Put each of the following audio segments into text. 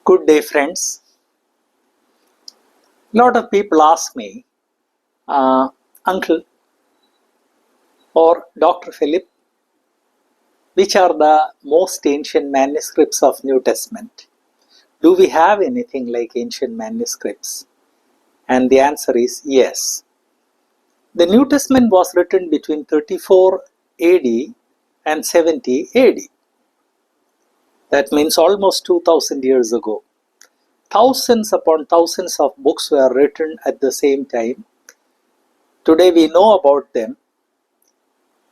Good day, friends. A lot of people ask me, Uncle or Dr. Philip, which are the most ancient manuscripts of New Testament? Do we have anything like ancient manuscripts? And the answer is yes. The New Testament was written between 34 AD and 70 AD. That means almost 2000 years ago. Thousands upon thousands of books were written at the same time. Today we know about them,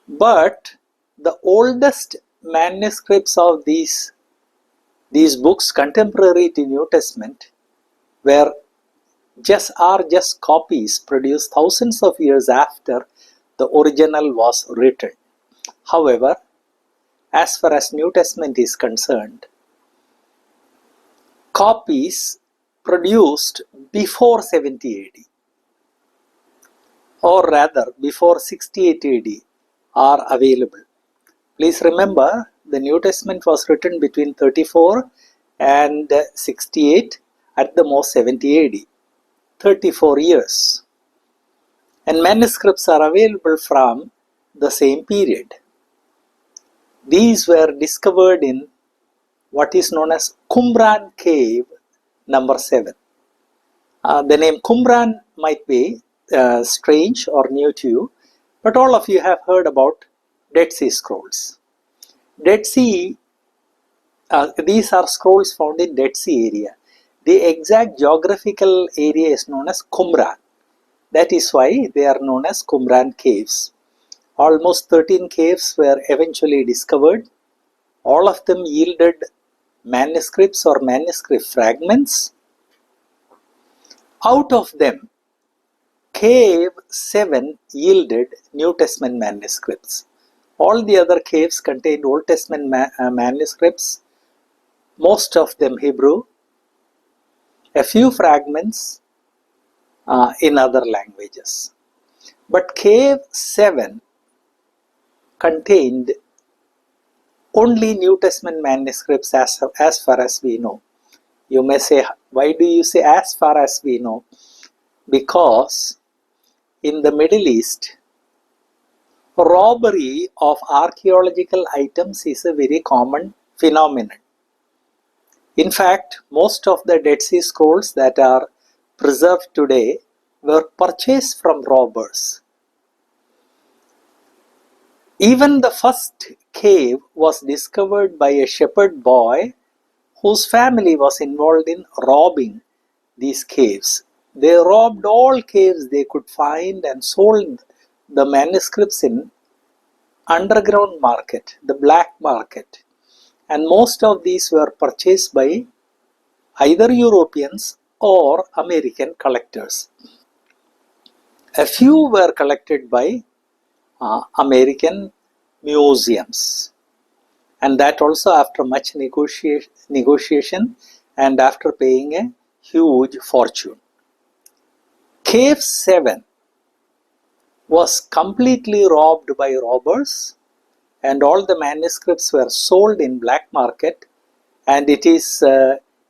but the oldest manuscripts of these books contemporary to New Testament are just copies produced thousands of years after the original was written. However, as far as New Testament is concerned, copies produced before 70 AD, or rather before 68 AD, are available. Please remember, the New Testament was written between 34 and 68, at the most 70 AD, 34 years. And manuscripts are available from the same period. These were discovered in what is known as Qumran cave number 7. The name Qumran might be strange or new to you, but all of you have heard about Dead Sea Scrolls. Dead Sea, these are scrolls found in Dead Sea area. The exact geographical area is known as Qumran. That is why they are known as Qumran caves. Almost 13 caves were eventually discovered. All of them yielded manuscripts or manuscript fragments. Out of them, cave 7 yielded New Testament manuscripts. All the other caves contained Old Testament manuscripts, most of them Hebrew, a few fragments in other languages. But cave 7 contained only New Testament manuscripts as far as we know. You may say, why do you say as far as we know? Because in the Middle East, robbery of archaeological items is a very common phenomenon. In fact, most of the Dead Sea Scrolls that are preserved today were purchased from robbers. Even the first cave was discovered by a shepherd boy whose family was involved in robbing these caves. They robbed all caves they could find and sold the manuscripts in underground market, the black market. And most of these were purchased by either Europeans or American collectors. A few were collected by American museums, and that also after much negotiation and after paying a huge fortune. Cave 7 was completely robbed by robbers, and all the manuscripts were sold in black market, and it is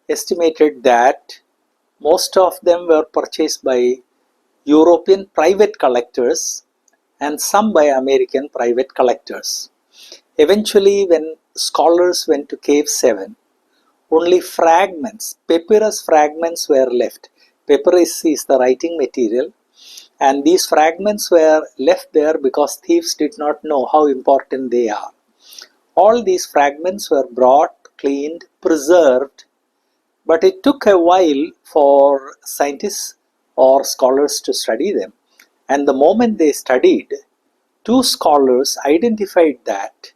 estimated that most of them were purchased by European private collectors and some by American private collectors. Eventually, when scholars went to cave 7, only fragments, papyrus fragments were left. Papyrus is the writing material, and these fragments were left there because thieves did not know how important they are. All these fragments were brought, cleaned, preserved, but it took a while for scientists or scholars to study them. And the moment they studied, two scholars identified that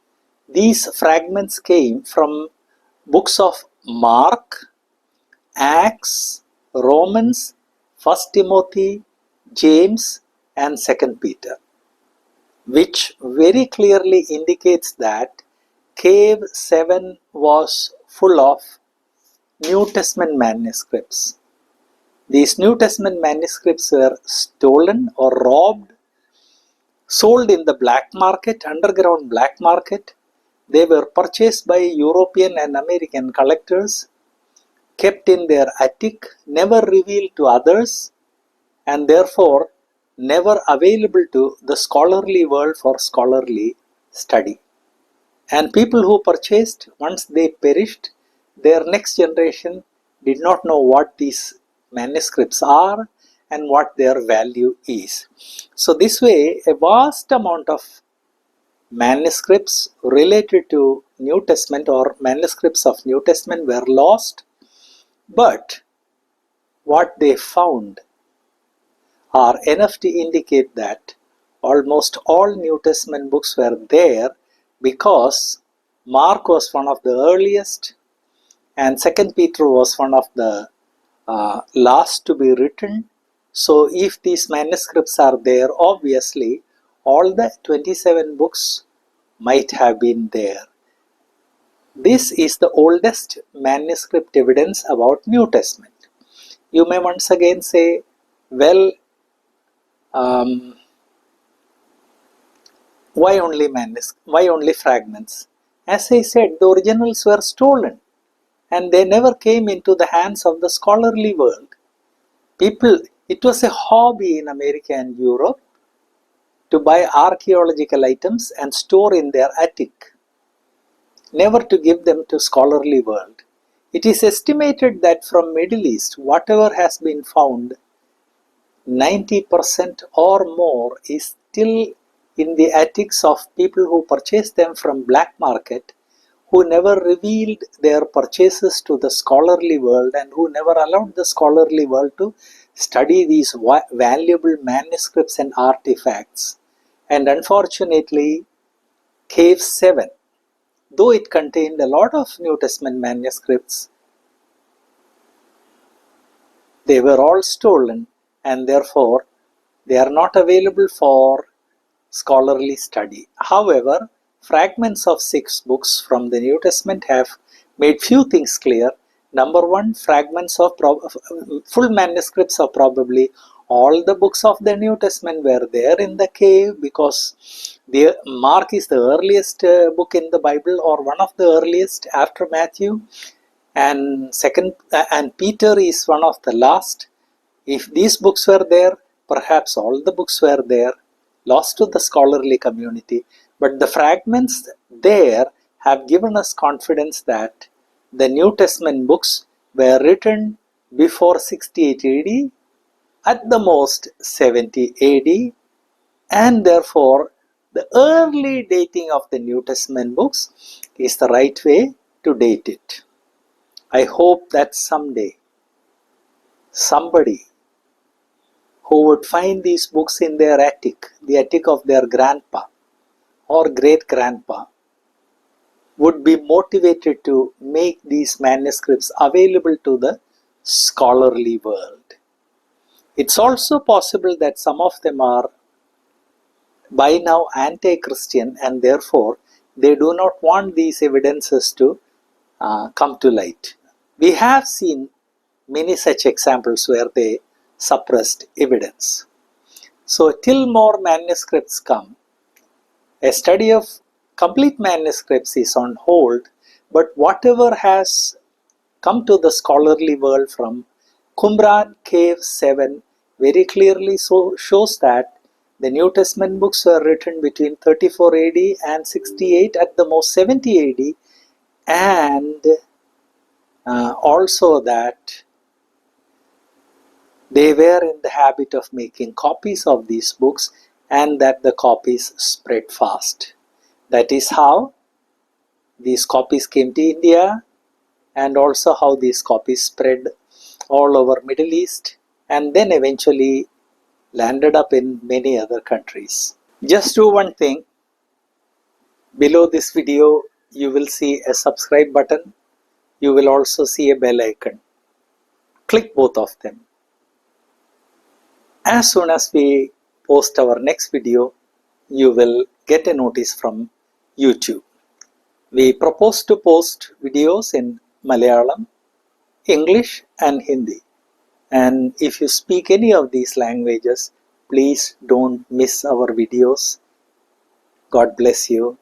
these fragments came from books of Mark, Acts, Romans, 1 Timothy, James, and 2 Peter, which very clearly indicates that cave 7 was full of New Testament manuscripts. These New Testament manuscripts were stolen or robbed, sold in the black market, underground black market. They were purchased by European and American collectors. kept in their attic, never revealed to others, and therefore never available to the scholarly world for scholarly study. And people who purchased, once they perished, their next generation did not know what these manuscripts are and what their value is. So this way, a vast amount of manuscripts related to New Testament or manuscripts of New Testament were lost, but what they found are enough to indicate that almost all New Testament books were there, because Mark was one of the earliest and 2nd Peter was one of the last to be written. So if these manuscripts are there, obviously all the 27 books might have been there. This is the oldest manuscript evidence about New Testament. You may once again say, well, why only fragments? As I said, the originals were stolen and they never came into the hands of the scholarly world. It was a hobby in America and Europe to buy archaeological items and store in their attic, never to give them to scholarly world. It is estimated that from Middle East, whatever has been found, 90% or more is still in the attics of people who purchased them from black market, who never revealed their purchases to the scholarly world and who never allowed the scholarly world to study these valuable manuscripts and artifacts. And unfortunately, Cave 7, though it contained a lot of New Testament manuscripts, they were all stolen and therefore they are not available for scholarly study. However, fragments of 6 books from the New Testament have made few things clear. Number one, fragments of full manuscripts of probably all the books of the New Testament were there in the cave, because Mark is the earliest book in the Bible, or one of the earliest after Matthew, and Peter is one of the last. If these books were there, perhaps all the books were there, lost to the scholarly community. But the fragments there have given us confidence that the New Testament books were written before 68 AD, at the most 70 AD, and therefore the early dating of the New Testament books is the right way to date it. I hope that someday somebody who would find these books in their attic, the attic of their grandpa or great-grandpa, would be motivated to make these manuscripts available to the scholarly world. It's also possible that some of them are by now anti-Christian and therefore they do not want these evidences to come to light. We have seen many such examples where they suppressed evidence. So till more manuscripts come, a study of complete manuscripts is on hold, but whatever has come to the scholarly world from Qumran Cave 7 very clearly shows that the New Testament books were written between 34 AD and 68, at the most 70 AD, and also that they were in the habit of making copies of these books and that the copies spread fast. That is how these copies came to India, and also how these copies spread all over Middle East and then eventually landed up in many other countries. Just do one thing. Below this video you will see a subscribe button. You will also see a bell icon. Click both of them. As soon as we post our next video, you will get a notice from YouTube. We propose to post videos in Malayalam, English and Hindi. And if you speak any of these languages, please don't miss our videos. God bless you.